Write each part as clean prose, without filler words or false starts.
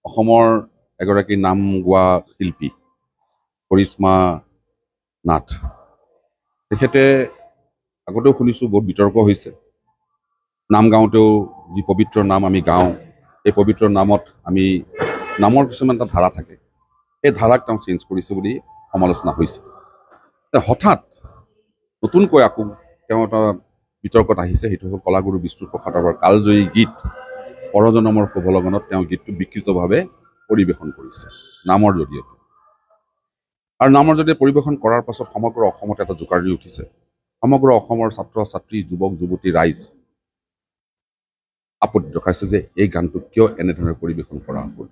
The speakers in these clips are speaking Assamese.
অসমৰ এগৰাকী নাম গোৱা শিল্পী কৰিশ্মা নাথ তেখেতে আগতেও শুনিছোঁ বহুত বিতৰ্ক হৈছে নাম গাওঁতেও যি পবিত্ৰ নাম আমি গাওঁ এই পবিত্ৰ নামত আমি নামৰ কিছুমান এটা ধাৰা থাকে এই ধাৰাক তেওঁ চেঞ্জ কৰিছে বুলি সমালোচনা হৈছে হঠাৎ নতুনকৈ আকৌ তেওঁ এটা বিতৰ্কত আহিছে সেইটো হ'ল কলাগুৰু বিষ্ণুপ্ৰসাদ ৰাভাৰ কালজয়ী গীত পৰজনমৰ শুভ লগনত তেওঁ গীতটো বিকৃতভাৱে পৰিৱেশন কৰিছে নামৰ জৰিয়তে আৰু নামৰ জৰিয়তে পৰিৱেশন কৰাৰ পাছত সমগ্ৰ অসমত এটা জোকাৰি উঠিছে সমগ্ৰ অসমৰ ছাত্ৰ ছাত্ৰী যুৱক যুৱতী ৰাইজ আপত্তি দেখাইছে যে এই গানটো কিয় এনেধৰণে পৰিৱেশন কৰা হ'ল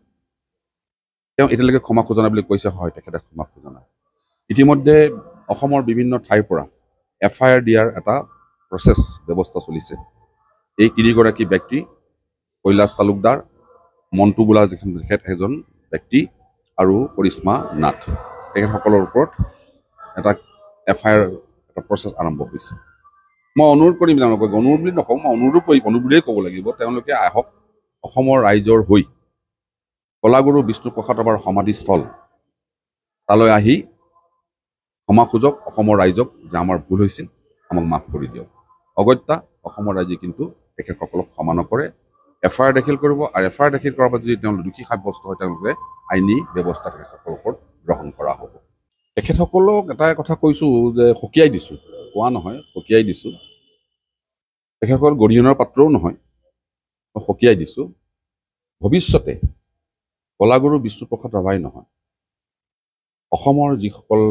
তেওঁ এতিয়ালৈকে ক্ষমা খোজা নাই বুলি কৈছে হয় তেখেতে ক্ষমা খোজা নাই ইতিমধ্যে অসমৰ বিভিন্ন ঠাইৰ পৰা FIR দিয়াৰ এটা প্ৰচেছ ব্যৱস্থা চলিছে এই তিনিগৰাকী ব্যক্তি কৈলাশ তালুকদাৰ মণ্টু বোলা যিখন তেখেত এজন ব্যক্তি আৰু কৰিশ্মা নাথ তেখেতসকলৰ ওপৰত এটা FIR এটা প্ৰচেছ আৰম্ভ হৈছে মই অনুৰোধ কৰিম তেওঁলোকক অনুৰোধ বুলি নকওঁ মই অনুৰোধ বুলিয়েই ক'ব লাগিব তেওঁলোকে আহক অসমৰ ৰাইজৰ হৈ কলাগুৰু বিষ্ণুপ্ৰসাদ ৰাভাৰ সমাধিস্থল তালৈ আহি ক্ষমা খোজক অসমৰ ৰাইজক যে আমাৰ ভুল হৈছিল আমাক মাফ কৰি দিয়ক অগত্যা অসমৰ ৰাইজে কিন্তু তেখেতসকলক ক্ষমা নকৰে FIR দাখিল কৰিব আৰু FIR দাখিল কৰাৰ পাছত যদি তেওঁলোক দোষী সাব্যস্ত হয় তেওঁলোকে আইনী ব্যৱস্থা তেখেতসকলৰ ওপৰত গ্ৰহণ কৰা হ'ব তেখেতসকলক এটা কথা কৈছোঁ যে সকীয়াই দিছোঁ কোৱা নহয় সকীয়াই দিছোঁ তেখেতসকল গৰিহণাৰ পাত্ৰও নহয় মই সকীয়াই দিছোঁ ভৱিষ্যতে কলাগুৰু বিষ্ণুপ্ৰসাদ ৰাভাই নহয় অসমৰ যিসকল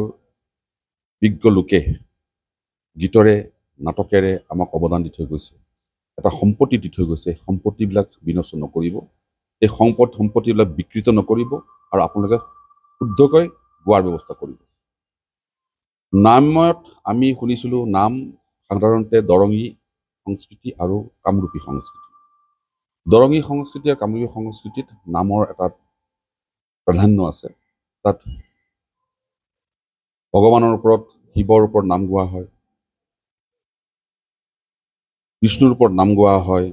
বিজ্ঞ লোকে গীতৰে নাটকেৰে আমাক অৱদান দি থৈ গৈছে এটা সম্পত্তি দি থৈ গৈছে সম্পত্তিবিলাক বিনষ্ট নকৰিব এই সম্পত্তিবিলাক বিকৃত নকৰিব আৰু আপোনালোকে শুদ্ধকৈ গোৱাৰ ব্যৱস্থা কৰিব নামত আমি শুনিছিলোঁ নাম সাধাৰণতে দৰঙী সংস্কৃতি আৰু কামৰূপী সংস্কৃতি দৰঙী সংস্কৃতি আৰু কামৰূপী সংস্কৃতিত নামৰ এটা প্ৰাধান্য আছে তাত ভগৱানৰ ওপৰত শিৱৰ ওপৰত নাম গোৱা হয় বিষ্ণুৰ ওপৰত নাম গোৱা হয়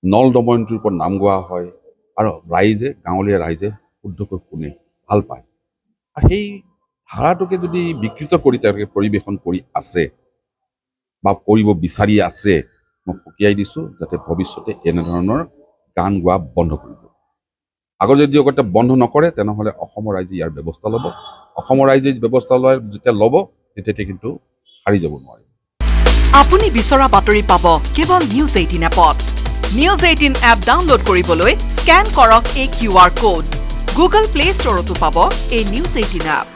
নল দময়ন্তীৰ ওপৰত নাম গোৱা হয় আৰু ৰাইজে গাঁৱলীয়া ৰাইজে শুদ্ধকৈ শুনে ভাল পায় আৰু সেই ধাৰাটোকে যদি বিকৃত কৰি তেওঁলোকে পৰিৱেশন কৰি আছে বা কৰিব বিচাৰি আছে মই সকীয়াই দিছোঁ যাতে ভৱিষ্যতে এনেধৰণৰ গান গোৱা বন্ধ কৰিব আগত যদি অগত্যা বন্ধ নকৰে তেনেহ'লে অসমৰ ৰাইজে ইয়াৰ ব্যৱস্থা ল'ব অসমৰ ৰাইজে ব্যৱস্থা লয় যেতিয়া ল'ব তেতিয়া কিন্তু সাৰি যাব নোৱাৰে আপুনি বিচৰা বাতৰি পাব কেৱল নিউজ 18 এপত নিউজ 18 এপ ডাউনলোড কৰিবলৈ স্কেন কৰক এই QR কোড গুগল প্লে ষ্টৰতো পাব এই নিউজ 18 এপ